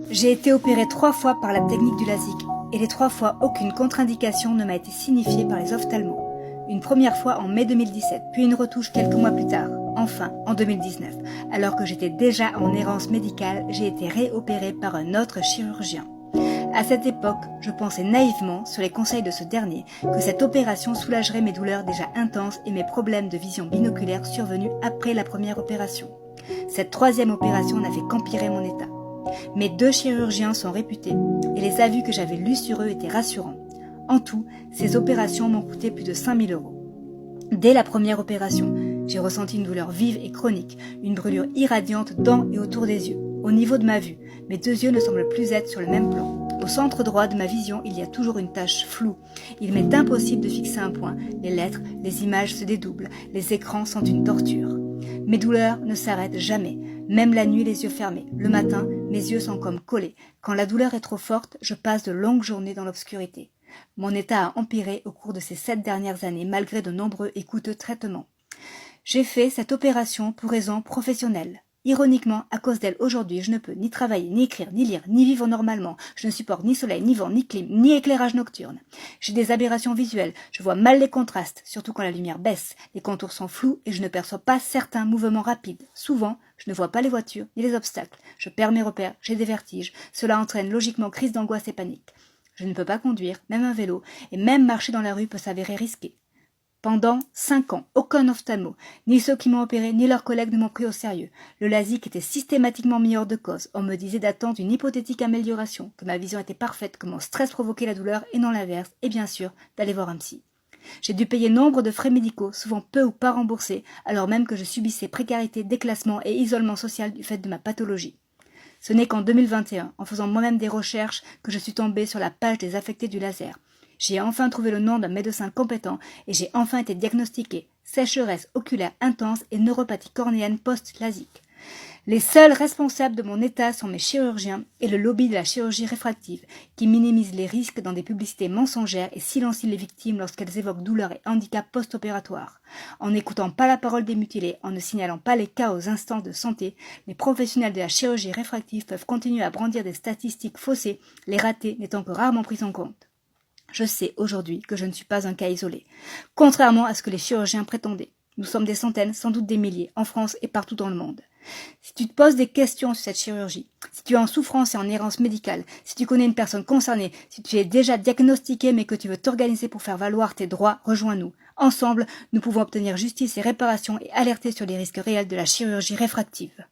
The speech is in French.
J'ai été opérée 3 fois par la technique du LASIK et les 3 fois aucune contre-indication ne m'a été signifiée par les ophtalmos. Une première fois en mai 2017, puis une retouche quelques mois plus tard, enfin en 2019. Alors que j'étais déjà en errance médicale, j'ai été réopérée par un autre chirurgien. À cette époque, je pensais naïvement, sur les conseils de ce dernier, que cette opération soulagerait mes douleurs déjà intenses et mes problèmes de vision binoculaire survenus après la première opération. Cette troisième opération n'a fait qu'empirer mon état. Mes 2 chirurgiens sont réputés et les avis que j'avais lus sur eux étaient rassurants. En tout, ces opérations m'ont coûté plus de 5 000 €. Dès la première opération, j'ai ressenti une douleur vive et chronique, une brûlure irradiante dans et autour des yeux. Au niveau de ma vue, mes 2 yeux ne semblent plus être sur le même plan. Au centre droit de ma vision, il y a toujours une tache floue. Il m'est impossible de fixer un point. Les lettres, les images se dédoublent. Les écrans sont une torture. Mes douleurs ne s'arrêtent jamais, même la nuit les yeux fermés. Le matin, mes yeux sont comme collés. Quand la douleur est trop forte, je passe de longues journées dans l'obscurité. Mon état a empiré au cours de ces 7 dernières années, malgré de nombreux et coûteux traitements. J'ai fait cette opération pour raisons professionnelles. Ironiquement, à cause d'elle, aujourd'hui, je ne peux ni travailler, ni écrire, ni lire, ni vivre normalement. Je ne supporte ni soleil, ni vent, ni clim, ni éclairage nocturne. J'ai des aberrations visuelles. Je vois mal les contrastes, surtout quand la lumière baisse. Les contours sont flous et je ne perçois pas certains mouvements rapides. Souvent, je ne vois pas les voitures, ni les obstacles. Je perds mes repères, j'ai des vertiges. Cela entraîne logiquement crise d'angoisse et panique. Je ne peux pas conduire, même un vélo, et même marcher dans la rue peut s'avérer risqué. Pendant 5 ans, aucun ophtalmo, ni ceux qui m'ont opéré, ni leurs collègues ne m'ont pris au sérieux. Le LASIK était systématiquement mis hors de cause. On me disait d'attendre une hypothétique amélioration, que ma vision était parfaite, que mon stress provoquait la douleur et non l'inverse, et bien sûr, d'aller voir un psy. J'ai dû payer nombre de frais médicaux, souvent peu ou pas remboursés, alors même que je subissais précarité, déclassement et isolement social du fait de ma pathologie. Ce n'est qu'en 2021, en faisant moi-même des recherches, que je suis tombée sur la page des affectés du laser. J'ai enfin trouvé le nom d'un médecin compétent et j'ai enfin été diagnostiquée sécheresse oculaire intense et neuropathie cornéenne post-LASIK. Les seuls responsables de mon état sont mes chirurgiens et le lobby de la chirurgie réfractive qui minimise les risques dans des publicités mensongères et silencie les victimes lorsqu'elles évoquent douleur et handicap post-opératoire. En n'écoutant pas la parole des mutilés, en ne signalant pas les cas aux instances de santé, les professionnels de la chirurgie réfractive peuvent continuer à brandir des statistiques faussées, les ratés n'étant que rarement pris en compte. Je sais aujourd'hui que je ne suis pas un cas isolé, contrairement à ce que les chirurgiens prétendaient. Nous sommes des centaines, sans doute des milliers, en France et partout dans le monde. Si tu te poses des questions sur cette chirurgie, si tu es en souffrance et en errance médicale, si tu connais une personne concernée, si tu es déjà diagnostiqué mais que tu veux t'organiser pour faire valoir tes droits, rejoins-nous. Ensemble, nous pouvons obtenir justice et réparation et alerter sur les risques réels de la chirurgie réfractive.